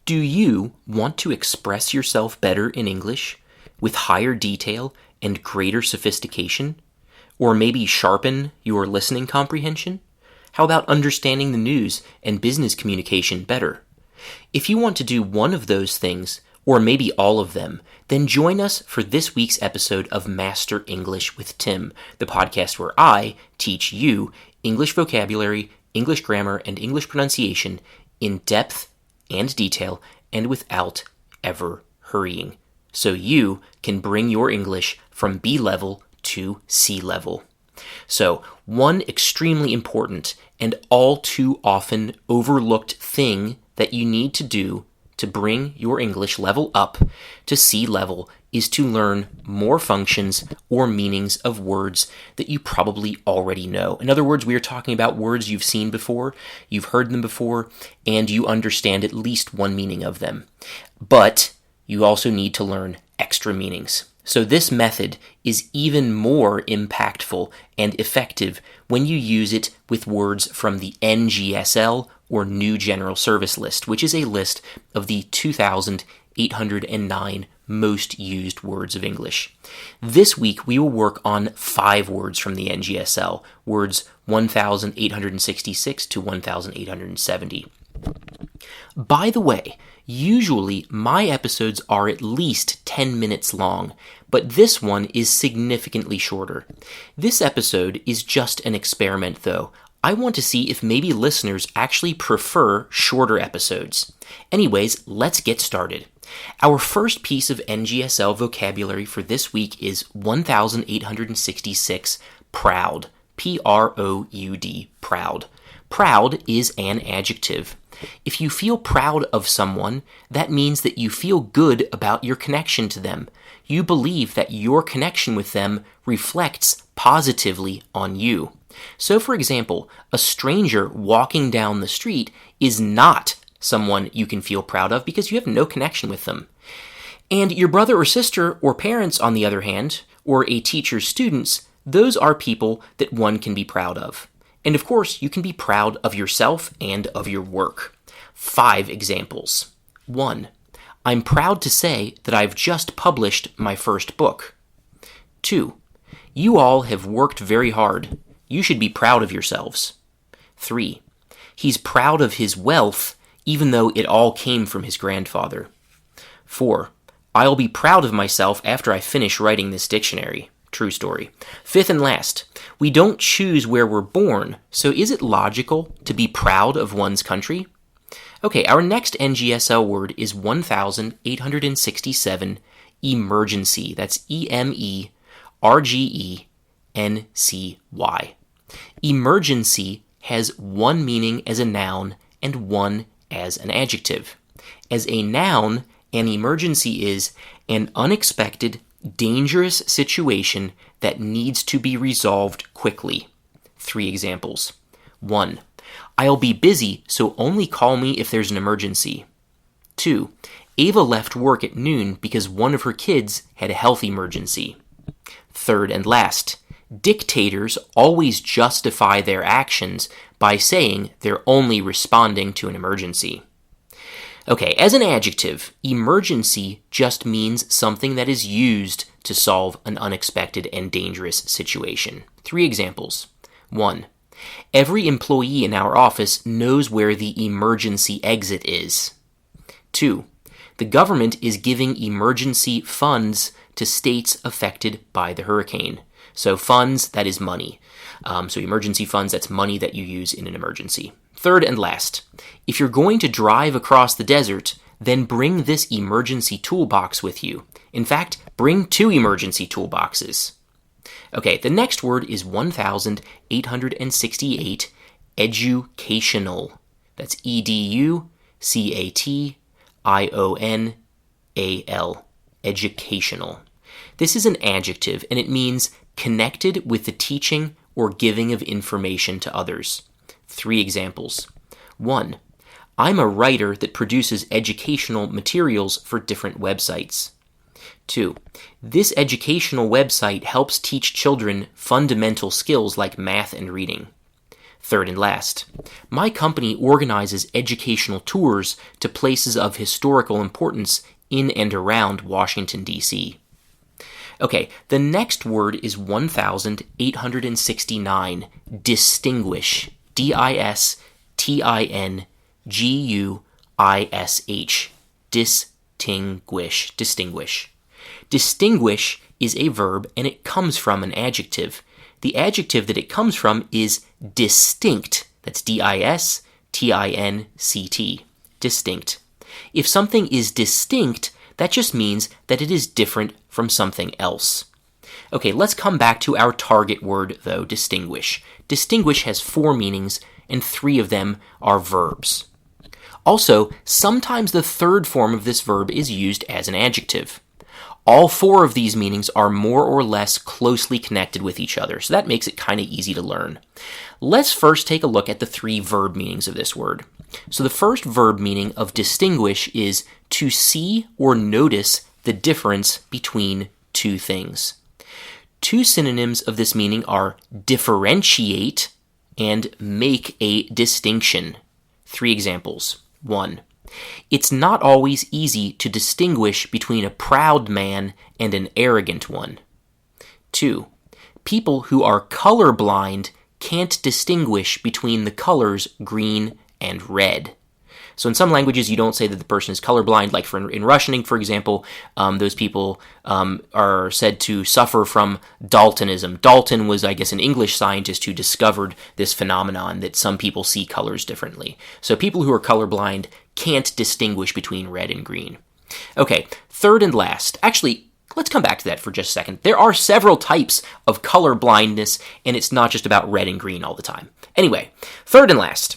Do you want to express yourself better in English with higher detail and greater sophistication? Or maybe sharpen your listening comprehension? How about understanding the news and business communication better? If you want to do one of those things, or maybe all of them, then join us for this week's episode of Master English with Tim, the podcast where I teach you English vocabulary, English grammar, and English pronunciation in depth and detail and without ever hurrying, so you can bring your English from B level to C level. So, one extremely important and all too often overlooked thing that you need to do to bring your English level up to C level is to learn more functions or meanings of words that you probably already know. In other words, we are talking about words you've seen before, you've heard them before, and you understand at least one meaning of them. But you also need to learn extra meanings. So this method is even more impactful and effective when you use it with words from the NGSL or New General Service List, which is a list of the 2,809 most used words of English. This week, we will work on 5 words from the NGSL, words 1,866 to 1,870. By the way, usually my episodes are at least 10 minutes long, but this one is significantly shorter. This episode is just an experiment, though. I want to see if maybe listeners actually prefer shorter episodes. Anyways, let's get started. Our first piece of NGSL vocabulary for this week is 1,866, proud. P-R-O-U-D, proud. Proud is an adjective. If you feel proud of someone, that means that you feel good about your connection to them. You believe that your connection with them reflects positively on you. So, for example, a stranger walking down the street is not someone you can feel proud of because you have no connection with them. And your brother or sister or parents, on the other hand, or a teacher's students, those are people that one can be proud of. And of course, you can be proud of yourself and of your work. 5 examples. 1. I'm proud to say that I've just published my first book. 2. You all have worked very hard. You should be proud of yourselves. 3. He's proud of his wealth, even though it all came from his grandfather. 4. I'll be proud of myself after I finish writing this dictionary. True story. 5th and last, we don't choose where we're born, so is it logical to be proud of one's country? Okay, our next NGSL word is 1,867, emergency. That's E-M-E-R-G-E-N-C-Y. Emergency has one meaning as a noun and one as an adjective. As a noun, an emergency is an unexpected, dangerous situation that needs to be resolved quickly. 3 examples. 1. I'll be busy, so only call me if there's an emergency. 2. Ava left work at noon because one of her kids had a health emergency. 3rd and last, dictators always justify their actions by saying they're only responding to an emergency. Okay, as an adjective, emergency just means something that is used to solve an unexpected and dangerous situation. 3 examples. 1. Every employee in our office knows where the emergency exit is. 2. The government is giving emergency funds to states affected by the hurricane. So funds, that is money. So emergency funds, that's money that you use in an emergency. 3rd and last, if you're going to drive across the desert, then bring this emergency toolbox with you. In fact, bring 2 emergency toolboxes. Okay, the next word is 1,868, educational. That's E-D-U-C-A-T-I-O-N-A-L, educational. This is an adjective, and it means connected with the teaching or giving of information to others. 3 examples. 1. I'm a writer that produces educational materials for different websites. 2. This educational website helps teach children fundamental skills like math and reading. Third and last, my company organizes educational tours to places of historical importance in and around Washington, D.C. Okay, the next word is 1,869, distinguish, D-I-S-T-I-N-G-U-I-S-H, distinguish, distinguish. Distinguish is a verb and it comes from an adjective. The adjective that it comes from is distinct. That's D-I-S-T-I-N-C-T. Distinct. If something is distinct, that just means that it is different from something else. Okay, let's come back to our target word, though, distinguish. Distinguish has 4 meanings, and 3 of them are verbs. Also, sometimes the third form of this verb is used as an adjective. All 4 of these meanings are more or less closely connected with each other, so that makes it kind of easy to learn. Let's first take a look at the 3 verb meanings of this word. So the first verb meaning of distinguish is to see or notice the difference between 2 things. 2 synonyms of this meaning are differentiate and make a distinction. 3 examples. 1. It's not always easy to distinguish between a proud man and an arrogant one. 2. People who are colorblind can't distinguish between the colors green and red. So in some languages, you don't say that the person is colorblind, like in Russian, for example, those people are said to suffer from Daltonism. Dalton was, I guess, an English scientist who discovered this phenomenon that some people see colors differently. So people who are colorblind can't distinguish between red and green. Okay, third and last. Actually, let's come back to that for just a second. There are several types of color blindness, and it's not just about red and green all the time. Anyway, third and last.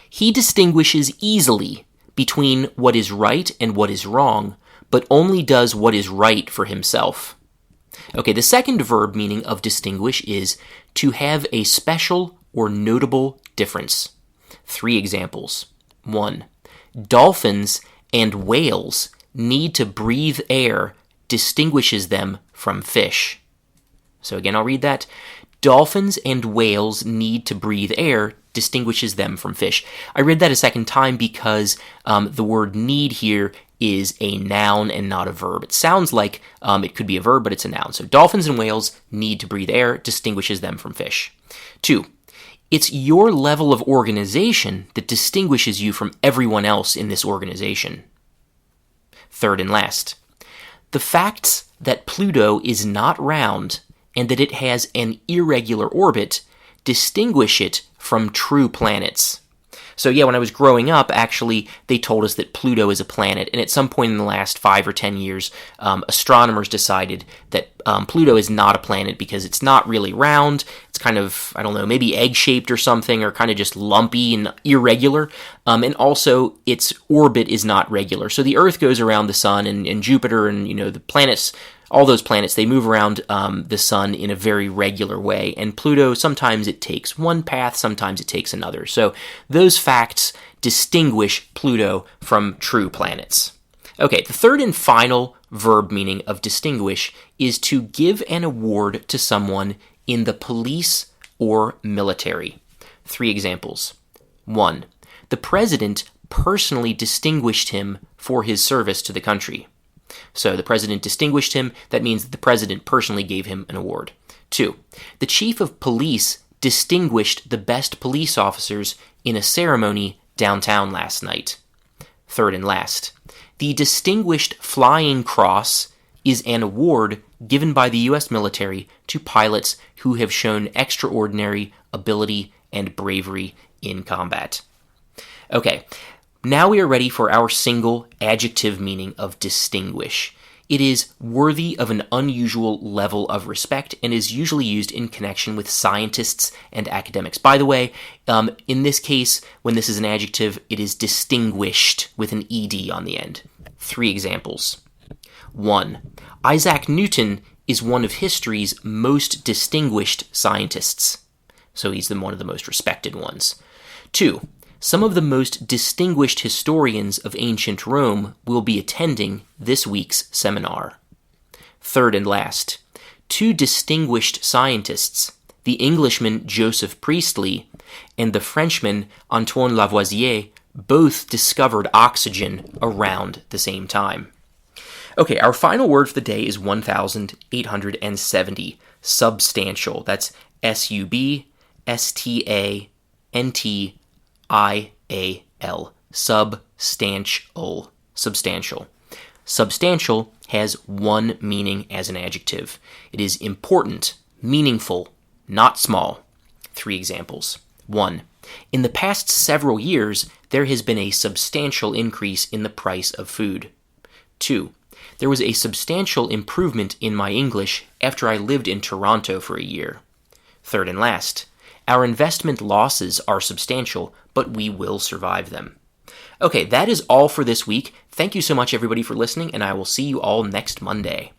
He distinguishes easily between what is right and what is wrong, but only does what is right for himself. Okay, the second verb meaning of distinguish is to have a special or notable difference. 3 examples. 1. Dolphins and whales need to breathe air distinguishes them from fish. So again, I'll read that. Dolphins and whales need to breathe air distinguishes them from fish. I read that a second time because the word need here is a noun and not a verb. It sounds like it could be a verb, but it's a noun. So dolphins and whales need to breathe air distinguishes them from fish. 2. It's your level of organization that distinguishes you from everyone else in this organization. Third and last. The facts that Pluto is not round and that it has an irregular orbit distinguish it from true planets. So yeah, when I was growing up, actually, they told us that Pluto is a planet, and at some point in the last 5 or 10 years, astronomers decided that Pluto is not a planet because it's not really round. It's kind of, I don't know, maybe egg-shaped or something, or kind of just lumpy and irregular, and also its orbit is not regular. So the Earth goes around the Sun, and Jupiter and, the planets, all those planets, they move around the sun in a very regular way. And Pluto, sometimes it takes one path, sometimes it takes another. So those facts distinguish Pluto from true planets. Okay, the third and final verb meaning of distinguish is to give an award to someone in the police or military. 3 examples. 1. The president personally distinguished him for his service to the country. So the president distinguished him. That means that the president personally gave him an award. 2. The chief of police distinguished the best police officers in a ceremony downtown last night. Third and last. The Distinguished Flying Cross is an award given by the U.S. military to pilots who have shown extraordinary ability and bravery in combat. Okay. Now we are ready for our single adjective meaning of distinguish. It is worthy of an unusual level of respect and is usually used in connection with scientists and academics. By the way, in this case, when this is an adjective, it is distinguished with an ed on the end. 3 examples. 1. Isaac Newton is one of history's most distinguished scientists. So he's one of the most respected ones. 2. Some of the most distinguished historians of ancient Rome will be attending this week's seminar. Third and last, 2 distinguished scientists, the Englishman Joseph Priestley and the Frenchman Antoine Lavoisier both discovered oxygen around the same time. Okay, our final word for the day is 1,870, substantial. That's SUBSTANTIAL, substantial, substantial. Substantial has one meaning as an adjective. It is important, meaningful, not small. 3 examples. 1. In the past several years, there has been a substantial increase in the price of food. 2. There was a substantial improvement in my English after I lived in Toronto for a year. 3rd and last, our investment losses are substantial, but we will survive them. Okay, that is all for this week. Thank you so much, everybody, for listening, and I will see you all next Monday.